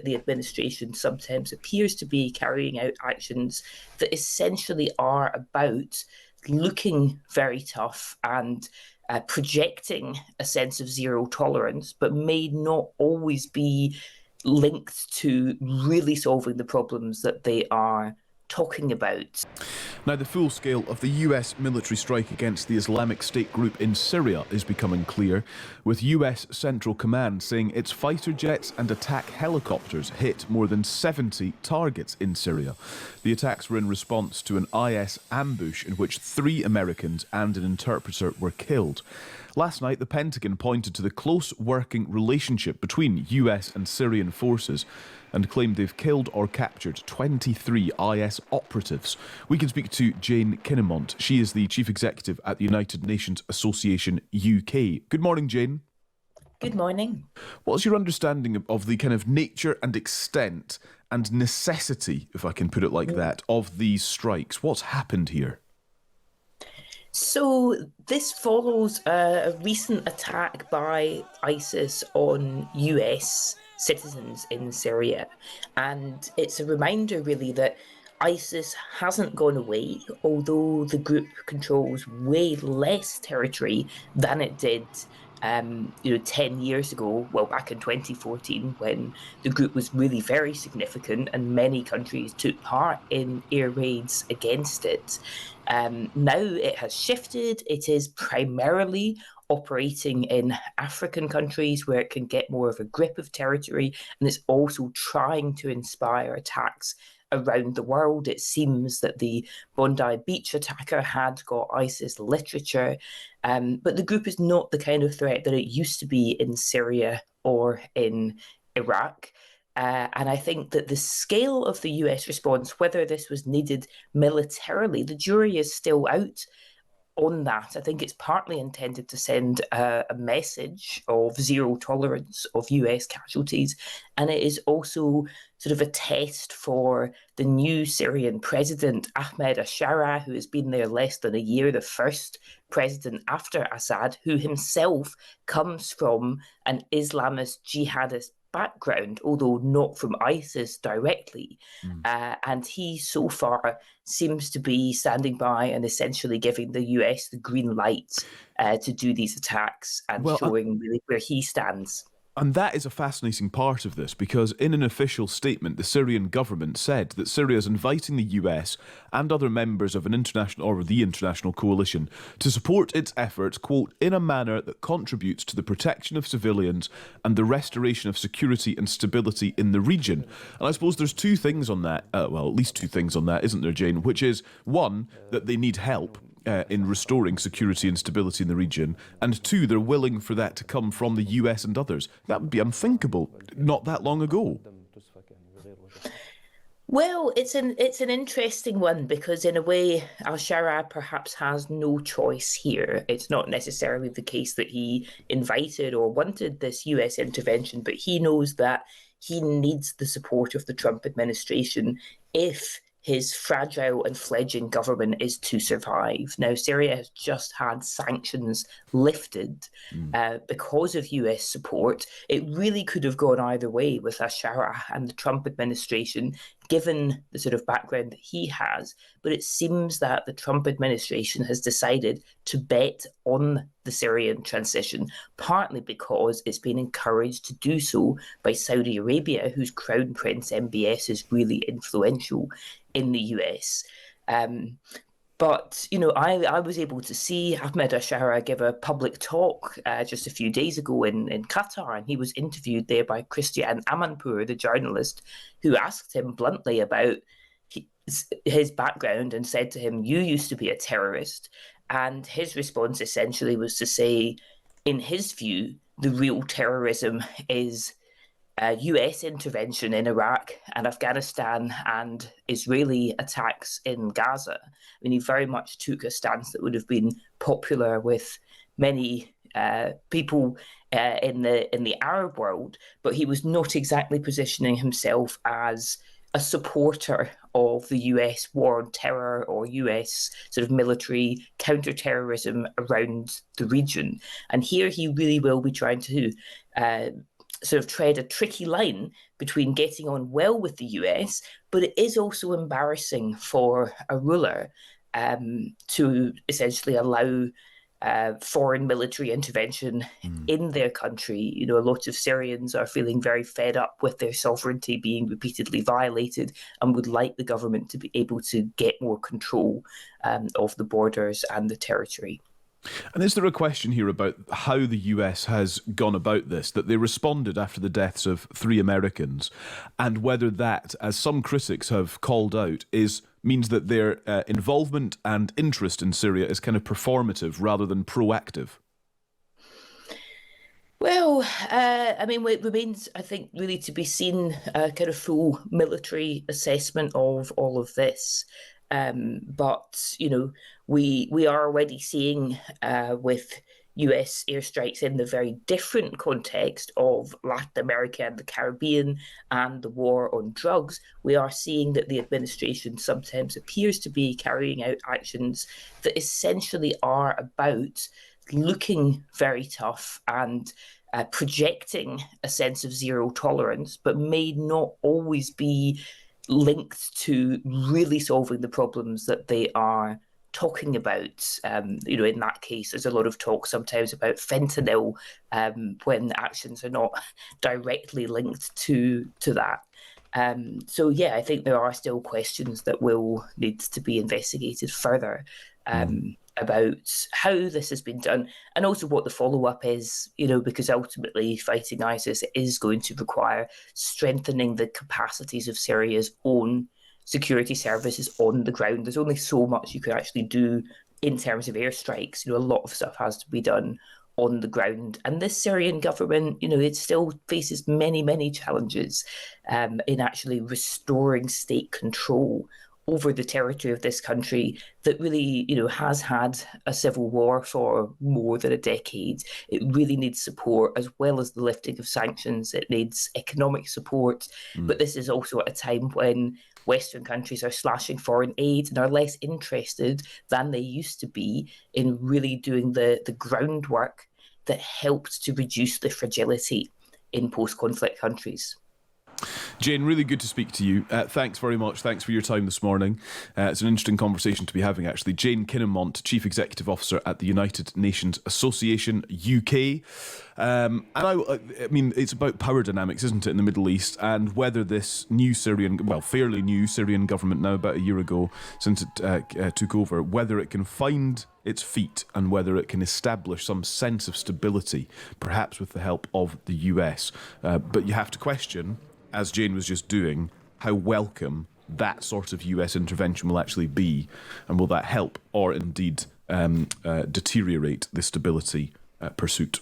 the administration sometimes appears to be carrying out actions that essentially are about looking very tough and projecting a sense of zero tolerance, but may not always be linked to really solving the problems that they are talking about. Now, the full scale of the US military strike against the Islamic State group in Syria is becoming clear, with US Central Command saying its fighter jets and attack helicopters hit more than 70 targets in Syria. The attacks were in response to an IS ambush in which 3 Americans and an interpreter were killed. Last night, the Pentagon pointed to the close working relationship between US and Syrian forces and claimed they've killed or captured 23 IS operatives. We can speak to Jane Kinninmont. She is the Chief Executive at the United Nations Association UK. Good morning, Jane. Good morning. What's your understanding of the kind of nature and extent and necessity, if I can put it like that, of these strikes? What's happened here? So this follows a recent attack by ISIS on US citizens in Syria. And it's a reminder, really, that ISIS hasn't gone away, although the group controls way less territory than it did 10 years ago, well, back in 2014, when the group was really very significant and many countries took part in air raids against it. Now it has shifted. It is primarily operating in African countries where it can get more of a grip of territory, and it's also trying to inspire attacks around the world. It seems that the Bondi Beach attacker had got ISIS literature, but the group is not the kind of threat that it used to be in Syria or in Iraq. And I think that the scale of the US response, whether this was needed militarily, the jury is still out on that. I think it's partly intended to send a message of zero tolerance of US casualties. And it is also sort of a test for the new Syrian president, Ahmed al-Shara, who has been there less than a year, the first president after Assad, who himself comes from an Islamist jihadist background, although not from ISIS directly. And he so far seems to be standing by and essentially giving the US the green light to do these attacks and showing really where he stands. And that is a fascinating part of this, because in an official statement, the Syrian government said that Syria is inviting the US and other members of the international coalition to support its efforts, quote, in a manner that contributes to the protection of civilians and the restoration of security and stability in the region. And I suppose there's two things on that, at least two things on that, isn't there, Jane? Which is, one, that they need help in restoring security and stability in the region, and 2, they're willing for that to come from the US and others. That would be unthinkable not that long ago. Well, it's an interesting one, because in a way, al-Shara perhaps has no choice here. It's not necessarily the case that he invited or wanted this US intervention, but he knows that he needs the support of the Trump administration if his fragile and fledgling government is to survive. Now, Syria has just had sanctions lifted because of US support. It really could have gone either way with al-Shara and the Trump administration, given the sort of background that he has. But it seems that the Trump administration has decided to bet on the Syrian transition, partly because it's been encouraged to do so by Saudi Arabia, whose Crown Prince MBS is really influential in the US. But, I was able to see Ahmed al-Shara give a public talk just a few days ago in Qatar, and he was interviewed there by Christiane Amanpour, the journalist, who asked him bluntly about his background and said to him, "You used to be a terrorist." And his response essentially was to say, in his view, the real terrorism is US intervention in Iraq and Afghanistan and Israeli attacks in Gaza. I mean, he very much took a stance that would have been popular with many people in the Arab world, but he was not exactly positioning himself as a supporter of the US war on terror or US sort of military counterterrorism around the region. And here he really will be trying to sort of tread a tricky line between getting on well with the US, but it is also embarrassing for a ruler to essentially allow foreign military intervention in their country. You know, a lot of Syrians are feeling very fed up with their sovereignty being repeatedly violated and would like the government to be able to get more control of the borders and the territory. And is there a question here about how the US has gone about this, that they responded after the deaths of 3 Americans, and whether that, as some critics have called out, means that their involvement and interest in Syria is kind of performative rather than proactive? Well, I mean, it remains, I think, really to be seen a kind of full military assessment of all of this. But you know, we are already seeing with US airstrikes in the very different context of Latin America and the Caribbean and the war on drugs, we are seeing that the administration sometimes appears to be carrying out actions that essentially are about looking very tough and projecting a sense of zero tolerance, but may not always be linked to really solving the problems that they are talking about. You know, in that case, there's a lot of talk sometimes about fentanyl when actions are not directly linked to that. So yeah, I think there are still questions that will need to be investigated further about how this has been done and also what the follow-up is, you know, because ultimately fighting ISIS is going to require strengthening the capacities of Syria's own security services on the ground. There's only so much you can actually do in terms of airstrikes. You know, a lot of stuff has to be done on the ground. And this Syrian government, you know, it still faces many, many challenges in actually restoring state control over the territory of this country that really, you know, has had a civil war for more than a decade. It really needs support as well as the lifting of sanctions. It needs economic support. But this is also at a time when Western countries are slashing foreign aid and are less interested than they used to be in really doing the groundwork that helped to reduce the fragility in post-conflict countries. Jane, really good to speak to you. Thanks very much. Thanks for your time this morning. It's an interesting conversation to be having, actually. Jane Kinninmont, Chief Executive Officer at the United Nations Association UK. And I mean, it's about power dynamics, isn't it, in the Middle East, and whether this new Syrian, well, fairly new Syrian government now about a year ago since it took over, whether it can find its feet and whether it can establish some sense of stability, perhaps with the help of the US. But you have to question, as Jane was just doing, how welcome that sort of US intervention will actually be, and will that help or indeed deteriorate the stability pursuit?